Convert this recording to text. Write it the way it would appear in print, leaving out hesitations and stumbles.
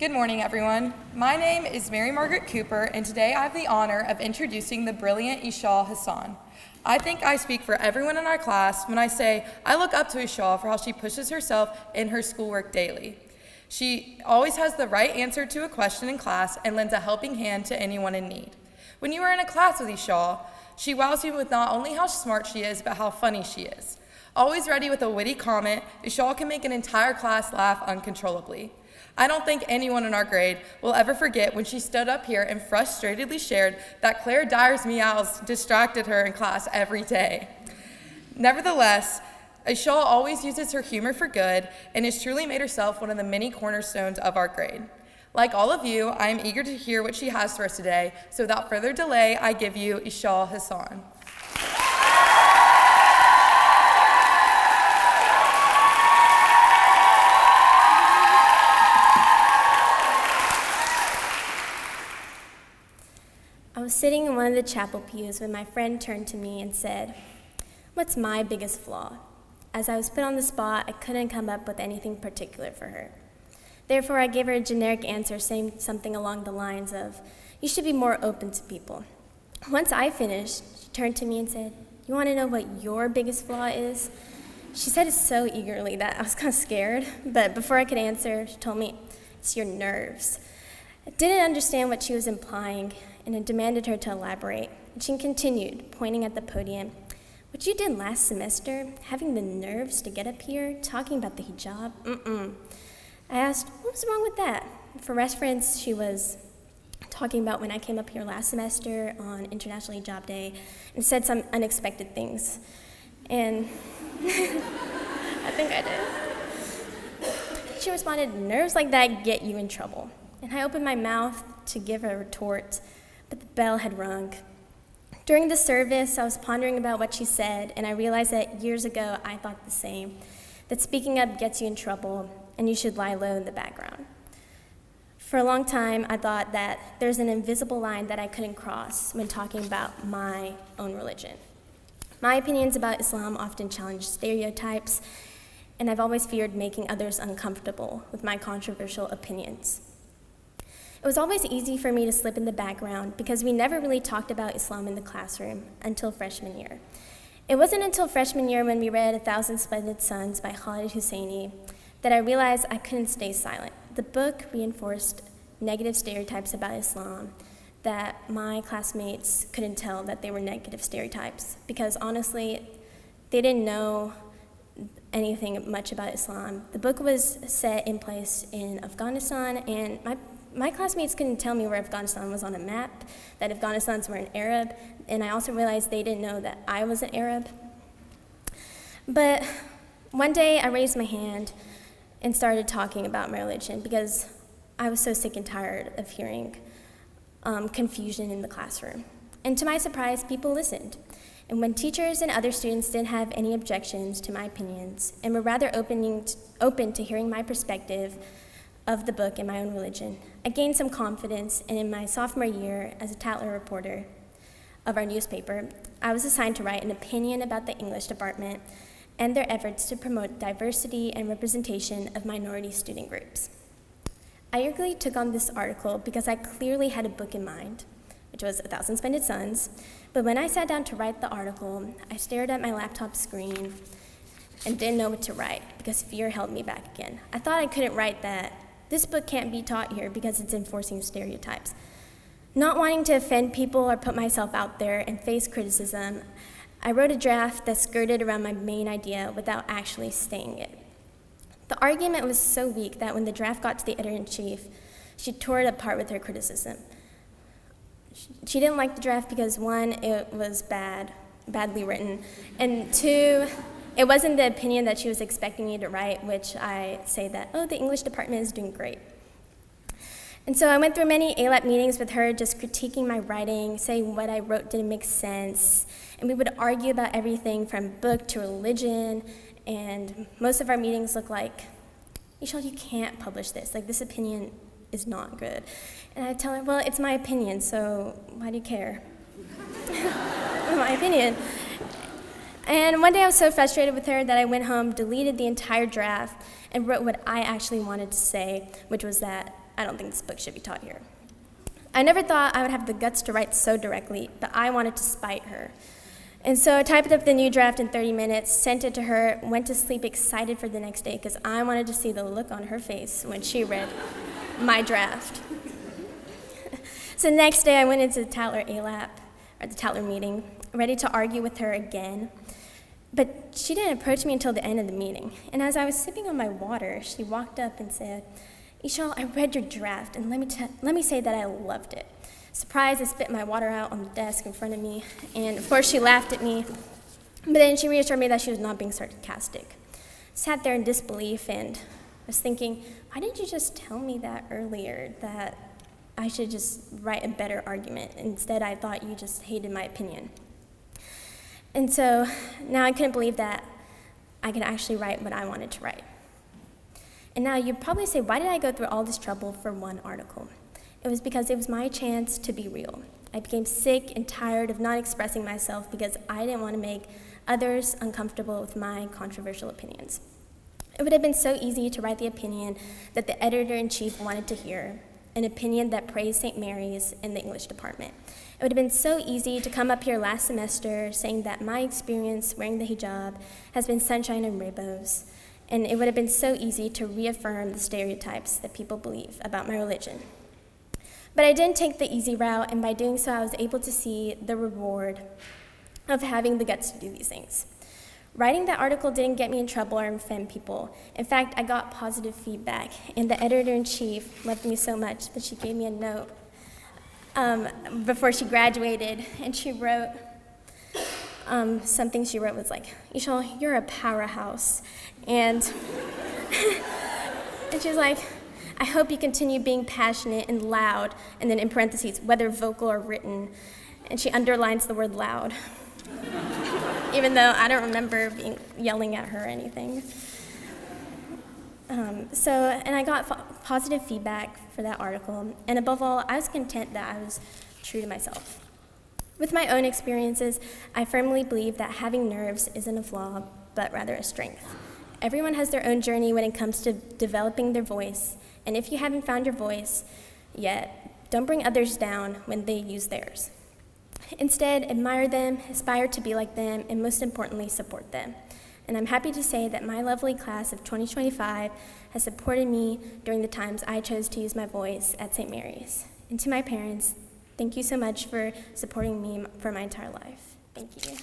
Good morning, everyone. My name is Mary Margaret Cooper, and today I have the honor of introducing the brilliant Eshaal Hassan. I think I speak for everyone in our class when I say I look up to Eshaal for how she pushes herself in her schoolwork daily. She always has the right answer to a question in class and lends a helping hand to anyone in need. When you are in a class with Eshaal, she wows you with not only how smart she is, but how funny she is. Always ready with a witty comment, Eshaal can make an entire class laugh uncontrollably. I don't think anyone in our grade will ever forget when she stood up here and frustratedly shared that Claire Dyer's meows distracted her in class every day. Nevertheless, Eshaal always uses her humor for good and has truly made herself one of the many cornerstones of our grade. Like all of you, I am eager to hear what she has for us today, so without further delay, I give you Eshaal Hassan. I was sitting in one of the chapel pews when my friend turned to me and said, "What's my biggest flaw?" As I was put on the spot, I couldn't come up with anything particular for her. Therefore, I gave her a generic answer saying something along the lines of, "You should be more open to people." Once I finished, she turned to me and said, "You want to know what your biggest flaw is?" She said it so eagerly that I was kind of scared, but before I could answer, she told me, "It's your nerves." I didn't understand what she was implying, and I demanded her to elaborate. And she continued, pointing at the podium, "What you did last semester, having the nerves to get up here, talking about the hijab, I asked, what was wrong with that? For reference, she was talking about when I came up here last semester on International Hijab Day and said some unexpected things. And I think I did. She responded, "Nerves like that get you in trouble." And I opened my mouth to give her a retort, but the bell had rung. During the service, I was pondering about what she said, and I realized that years ago I thought the same, that speaking up gets you in trouble, and you should lie low in the background. For a long time, I thought that there's an invisible line that I couldn't cross when talking about my own religion. My opinions about Islam often challenge stereotypes, and I've always feared making others uncomfortable with my controversial opinions. It was always easy for me to slip in the background because we never really talked about Islam in the classroom until freshman year. It wasn't until freshman year when we read 1,000 Splendid Suns by Khalid Hosseini that I realized I couldn't stay silent. The book reinforced negative stereotypes about Islam that my classmates couldn't tell that they were negative stereotypes because honestly, they didn't know anything much about Islam. The book was set in place in Afghanistan, and my classmates couldn't tell me where Afghanistan was on a map, that Afghanistan's were an Arab, and I also realized they didn't know that I was an Arab. But one day I raised my hand and started talking about my religion because I was so sick and tired of hearing confusion in the classroom. And to my surprise, people listened. And when teachers and other students didn't have any objections to my opinions and were rather open to hearing my perspective of the book and my own religion, I gained some confidence, and in my sophomore year as a Tatler reporter of our newspaper, I was assigned to write an opinion about the English department and their efforts to promote diversity and representation of minority student groups. I eagerly took on this article because I clearly had a book in mind, which was 1,000 Splendid Suns, but when I sat down to write the article, I stared at my laptop screen and didn't know what to write because fear held me back again. I thought I couldn't write that this book can't be taught here because it's enforcing stereotypes. Not wanting to offend people or put myself out there and face criticism, I wrote a draft that skirted around my main idea without actually saying it. The argument was so weak that when the draft got to the editor-in-chief, she tore it apart with her criticism. She didn't like the draft because, one, it was badly written, and two, it wasn't the opinion that she was expecting me to write, which I say that, the English department is doing great. And so I went through many ALAP meetings with her, just critiquing my writing, saying what I wrote didn't make sense, and we would argue about everything from book to religion, and most of our meetings looked like, "Eshaal, you can't publish this. This opinion is not good." And I'd tell her, "Well, it's my opinion, so why do you care?" My opinion. And one day I was so frustrated with her that I went home, deleted the entire draft, and wrote what I actually wanted to say, which was that I don't think this book should be taught here. I never thought I would have the guts to write so directly, but I wanted to spite her. And so I typed up the new draft in 30 minutes, sent it to her, went to sleep excited for the next day because I wanted to see the look on her face when she read my draft. So the next day I went into the Tatler ALAP, or the Tatler meeting, ready to argue with her again. But she didn't approach me until the end of the meeting. And as I was sipping on my water, she walked up and said, "Eshaal, I read your draft, and let me say that I loved it." Surprised, I spit my water out on the desk in front of me, and of course she laughed at me, but then she reassured me that she was not being sarcastic. Sat there in disbelief and was thinking, why didn't you just tell me that earlier, that I should just write a better argument? Instead, I thought you just hated my opinion. And so now I couldn't believe that I could actually write what I wanted to write. And now you'd probably say, why did I go through all this trouble for one article? It was because it was my chance to be real. I became sick and tired of not expressing myself because I didn't want to make others uncomfortable with my controversial opinions. It would have been so easy to write the opinion that the editor-in-chief wanted to hear, an opinion that praised St. Mary's in the English department. It would have been so easy to come up here last semester saying that my experience wearing the hijab has been sunshine and rainbows, and it would have been so easy to reaffirm the stereotypes that people believe about my religion. But I didn't take the easy route, and by doing so, I was able to see the reward of having the guts to do these things. Writing that article didn't get me in trouble or offend people. In fact, I got positive feedback, and the editor-in-chief loved me so much that she gave me a note before she graduated, and she wrote, something she wrote was like, "Eshaal, you're a powerhouse," and she was like, "I hope you continue being passionate and loud," and then in parentheses, whether vocal or written, and she underlines the word loud, even though I don't remember yelling at her or anything. And I got positive feedback for that article, and above all, I was content that I was true to myself. With my own experiences, I firmly believe that having nerves isn't a flaw, but rather a strength. Everyone has their own journey when it comes to developing their voice, and if you haven't found your voice yet, don't bring others down when they use theirs. Instead, admire them, aspire to be like them, and most importantly, support them. And I'm happy to say that my lovely class of 2025 has supported me during the times I chose to use my voice at St. Mary's. And to my parents, thank you so much for supporting me for my entire life. Thank you.